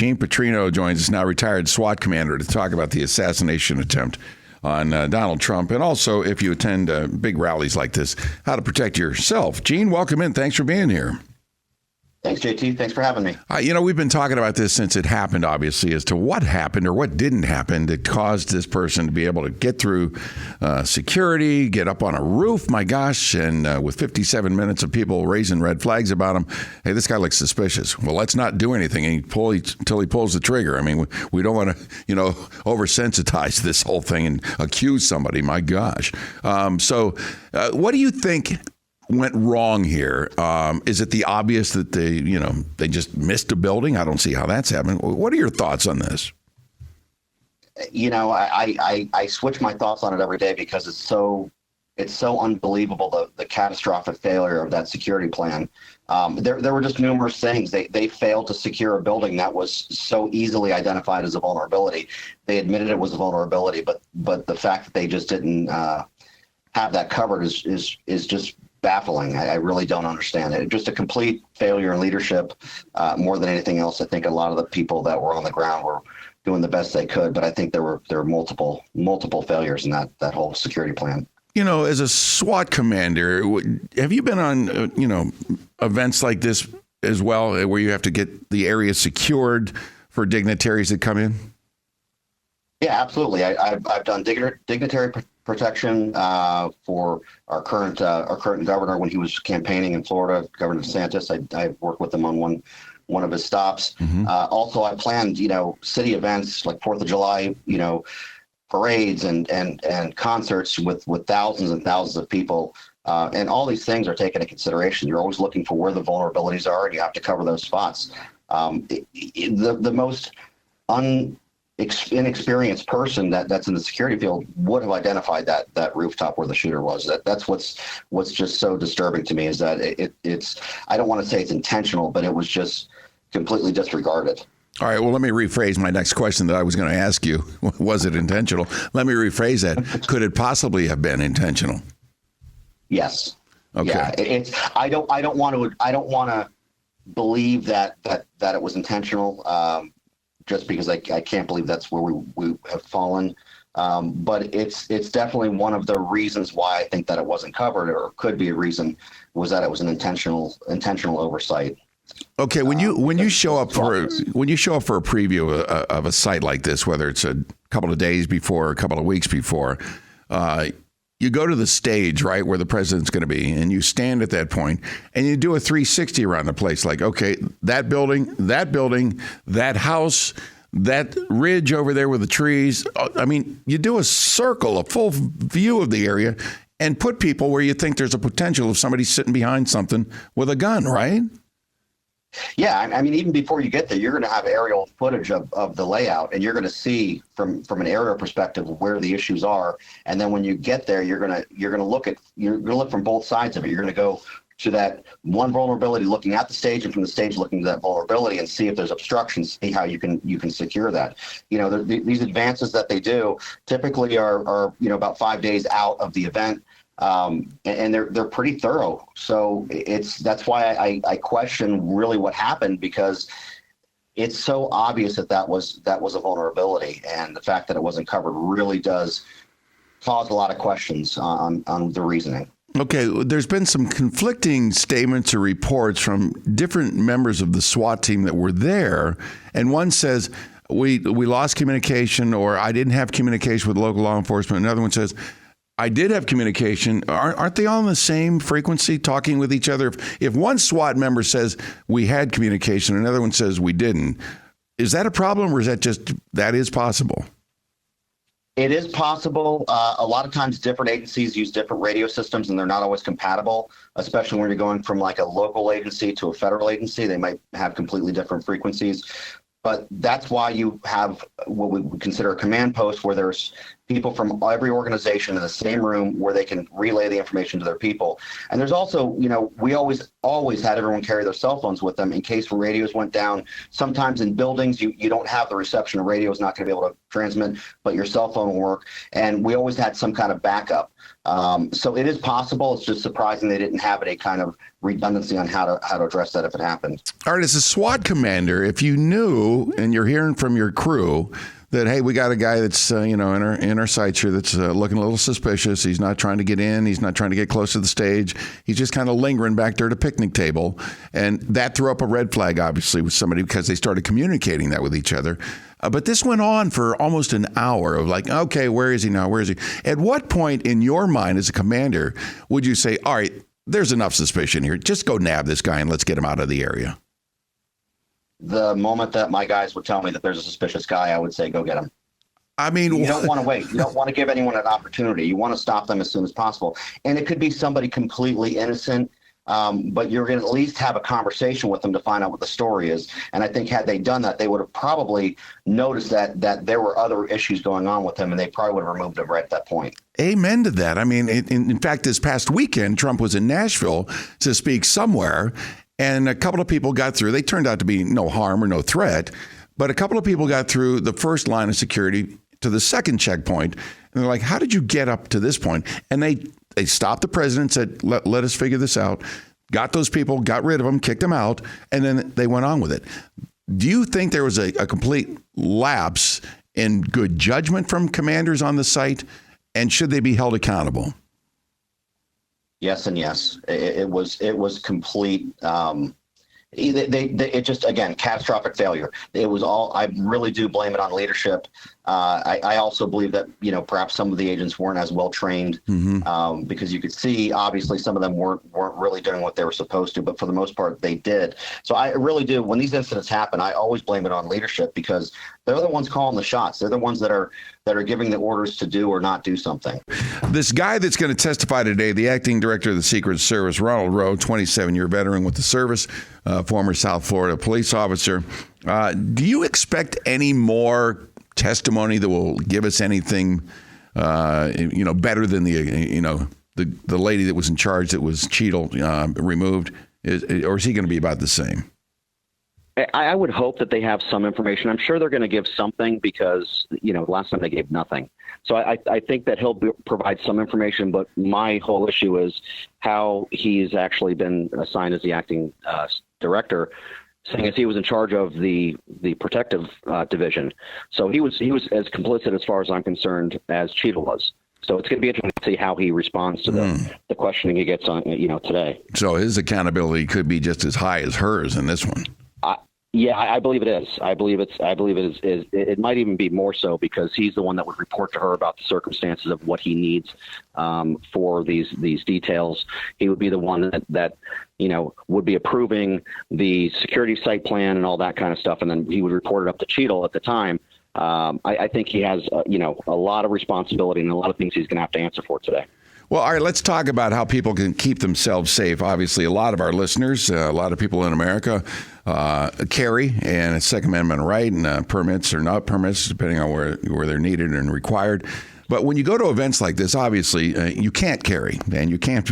Gene Petrino joins us now, retired SWAT Commander, to talk about the assassination attempt on Donald Trump, and also, if you attend big rallies like this, how to protect yourself. Gene, welcome in. Thanks for being here. Thanks, JT. Thanks for having me. We've been talking about this since it happened, obviously, as to what happened or what didn't happen that caused this person to be able to get through security, get up on a roof, my gosh, and with 57 minutes of people raising red flags about him, hey, this guy looks suspicious. Well, let's not do anything until he pulls the trigger. I mean, we don't want to, oversensitize this whole thing and accuse somebody, my gosh. So what do you think went wrong here? Is it the obvious that they just missed a building? I don't see how that's happening. What are your thoughts on this? I switch my thoughts on it every day because it's so unbelievable, the catastrophic failure of that security plan. There were just numerous things. They failed to secure a building that was so easily identified as a vulnerability. They admitted it was a vulnerability, but the fact that they just didn't have that covered is just baffling. I really don't understand it. Just a complete failure in leadership, more than anything else. I think a lot of the people that were on the ground were doing the best they could, but I think there were multiple failures in that whole security plan. As a SWAT commander, have you been on events like this as well, where you have to get the area secured for dignitaries that come in? Yeah, absolutely. I've done dignitary protection for our current governor when he was campaigning in Florida, Governor DeSantis. I worked with him on one of his stops. Mm-hmm. Also, I planned city events like 4th of July, parades and concerts with thousands and thousands of people. And all these things are taken into consideration. You're always looking for where the vulnerabilities are, and you have to cover those spots. The most inexperienced person that's in the security field would have identified that rooftop where the shooter was. That's what's just so disturbing to me, is that it's I don't want to say it's intentional, but it was just completely disregarded. All right, well, let me rephrase my next question that I was going to ask you. Was it intentional? Let me rephrase that. Could it possibly have been intentional? Yes. Okay. Yeah, I don't want to believe that it was intentional. Just because I can't believe that's where we have fallen. But it's definitely one of the reasons why I think that it wasn't covered, or could be a reason, was that it was an intentional oversight. Okay, when you show up for a preview of a site like this, whether it's a couple of days before or a couple of weeks before, you go to the stage, right, where the president's going to be, and you stand at that point, and you do a 360 around the place. Like, okay, that building, that house, that ridge over there with the trees. I mean, you do a circle, a full view of the area, and put people where you think there's a potential of somebody sitting behind something with a gun, right? Yeah, I mean, even before you get there, you're going to have aerial footage of the layout, and you're going to see from an aerial perspective where the issues are. And then when you get there, you're going to look from both sides of it. You're going to go to that one vulnerability, looking at the stage, and from the stage looking to that vulnerability, and see if there's obstructions, see how you can secure that. These advances that they do typically are about 5 days out of the event. And they're pretty thorough. So that's why I question really what happened, because it's so obvious that was a vulnerability, and the fact that it wasn't covered really does cause a lot of questions on the reasoning. Okay, there's been some conflicting statements or reports from different members of the SWAT team that were there, and one says we lost communication, or I didn't have communication with local law enforcement. Another one says I did have communication. Aren't they all on the same frequency, talking with each other? If one SWAT member says we had communication, another one says we didn't, is that a problem, or is that is possible? It is possible. A lot of times different agencies use different radio systems, and they're not always compatible, especially when you're going from like a local agency to a federal agency. They might have completely different frequencies. But that's why you have what we would consider a command post, where there's people from every organization in the same room where they can relay the information to their people. And there's also, we always always had everyone carry their cell phones with them in case radios went down. Sometimes in buildings, you don't have the reception. A radio is not going to be able to transmit, but your cell phone will work. And we always had some kind of backup. So it is possible. It's just surprising they didn't have any kind of redundancy on how to address that if it happened. All right, as a SWAT commander, if you knew and you're hearing from your crew that, hey, we got a guy that's in our sights here that's looking a little suspicious. He's not trying to get in. He's not trying to get close to the stage. He's just kind of lingering back there at a picnic table. And that threw up a red flag, obviously, with somebody because they started communicating that with each other. But this went on for almost an hour of like, okay, where is he now? Where is he? At what point in your mind as a commander would you say, all right, there's enough suspicion here. Just go nab this guy and let's get him out of the area? The moment that my guys would tell me that there's a suspicious guy, I would say, go get him. I mean, you don't want to wait. You don't want to give anyone an opportunity. You want to stop them as soon as possible. And it could be somebody completely innocent, but you're going to at least have a conversation with them to find out what the story is. And I think had they done that, they would have probably noticed that there were other issues going on with him, and they probably would have removed him right at that point. Amen to that. I mean, in fact, this past weekend, Trump was in Nashville to speak somewhere. And a couple of people got through. They turned out to be no harm or no threat. But a couple of people got through the first line of security to the second checkpoint. And they're like, how did you get up to this point? And they stopped the president, said, let us figure this out. Got those people, got rid of them, kicked them out. And then they went on with it. Do you think there was a complete lapse in good judgment from commanders on the site? And should they be held accountable? Yes and yes. It was complete. It just, again, catastrophic failure. It was all. I really do blame it on leadership. I also believe that perhaps some of the agents weren't as well trained, because you could see obviously some of them weren't really doing what they were supposed to, but for the most part they did. So I really do. When these incidents happen, I always blame it on leadership because they're the ones calling the shots. They're the ones that are giving the orders to do or not do something. This guy that's going to testify today, the acting director of the Secret Service, Ronald Rowe, 27-year veteran with the service, former South Florida police officer. Do you expect any more testimony that will give us anything, better than the lady that was in charge that was Cheadle removed? Or is he going to be about the same? I would hope that they have some information. I'm sure they're going to give something because, last time they gave nothing. So I think that he'll provide some information, but my whole issue is how he's actually been assigned as the acting director, saying as he was in charge of the protective division. So he was as complicit as far as I'm concerned as Cheadle was. So it's going to be interesting to see how he responds to the questioning he gets on, today. So his accountability could be just as high as hers in this one. Yeah, I believe it is. I believe it is. It might even be more so because he's the one that would report to her about the circumstances of what he needs for these details. He would be the one that would be approving the security site plan and all that kind of stuff, and then he would report it up to Cheadle at the time. I think he has a lot of responsibility and a lot of things he's going to have to answer for today. Well, all right, let's talk about how people can keep themselves safe. Obviously, a lot of our listeners, a lot of people in America carry and a Second Amendment right and permits or not permits, depending on where they're needed and required. But when you go to events like this, obviously, you can't carry and you can't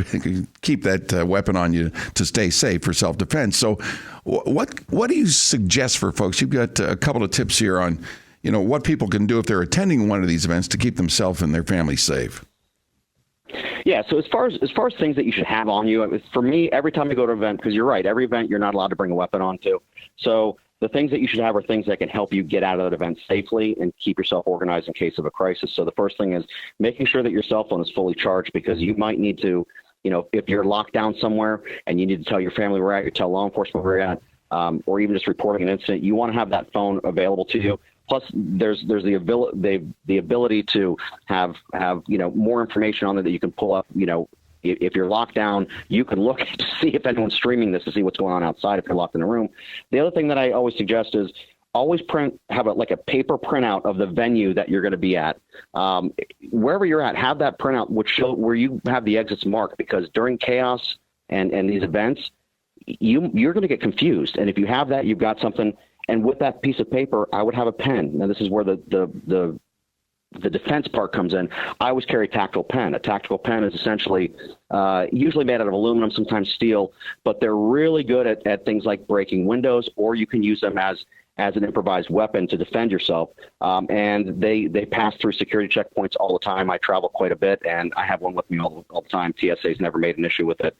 keep that weapon on you to stay safe for self-defense. So what do you suggest for folks? You've got a couple of tips here on, what people can do if they're attending one of these events to keep themselves and their family safe. Yeah. So as far as things that you should have on you, for me, every time you go to an event, because you're right, every event you're not allowed to bring a weapon onto. So the things that you should have are things that can help you get out of that event safely and keep yourself organized in case of a crisis. So the first thing is making sure that your cell phone is fully charged, because you might need to, if you're locked down somewhere and you need to tell your family where you're at, you tell law enforcement where you're at, or even just reporting an incident, you want to have that phone available to you. Plus, there's the ability to have more information on it that you can pull up. If you're locked down, you can look to see if anyone's streaming this to see what's going on outside if you're locked in a room. The other thing that I always suggest is always have a paper printout of the venue that you're going to be at. Wherever you're at, have that printout which show where you have the exits marked, because during chaos and these events, you're going to get confused. And if you have that, you've got something. And with that piece of paper, I would have a pen. Now, this is where the the defense part comes in, I always carry a tactical pen. A tactical pen is essentially usually made out of aluminum, sometimes steel, but they're really good at things like breaking windows, or you can use them as an improvised weapon to defend yourself. And they pass through security checkpoints all the time. I travel quite a bit, and I have one with me all the time. TSA's never made an issue with it.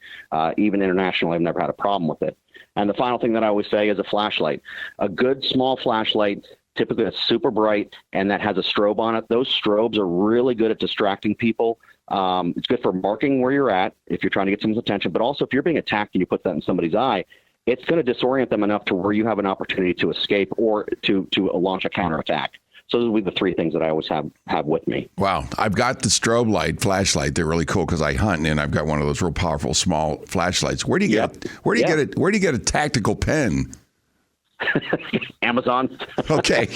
Even internationally, I've never had a problem with it. And the final thing that I always say is a flashlight. A good small flashlight, typically that's super bright and that has a strobe on it. Those strobes are really good at distracting people. It's good for marking where you're at if you're trying to get someone's attention, but also if you're being attacked and you put that in somebody's eye, it's going to disorient them enough to where you have an opportunity to escape or to launch a counterattack. So those would be the three things that I always have with me. Wow. I've got the strobe light, flashlight. They're really cool because I hunt, and I've got one of those real powerful small flashlights. Where do you get a tactical pen? Amazon. Okay.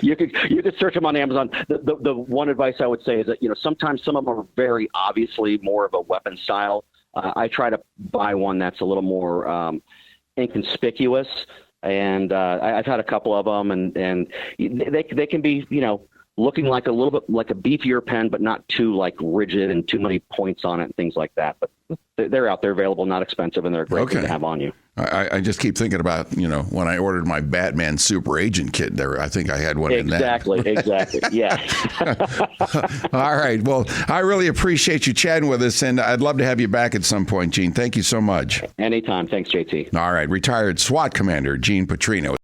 you could search them on Amazon. The one advice I would say is that, sometimes some of them are very obviously more of a weapon style. I try to buy one that's a little more inconspicuous. And I've had a couple of them, and they can be, looking like a little bit like a beefier pen, but not too like rigid and too many points on it and things like that. But they're out there, available, not expensive, and they're a great thing to have on you. I just keep thinking about, when I ordered my Batman Super Agent kit there, I think I had one in that. Exactly. Yeah. All right. Well, I really appreciate you chatting with us, and I'd love to have you back at some point, Gene. Thank you so much. Anytime. Thanks, JT. All right. Retired SWAT Commander Gene Petrino.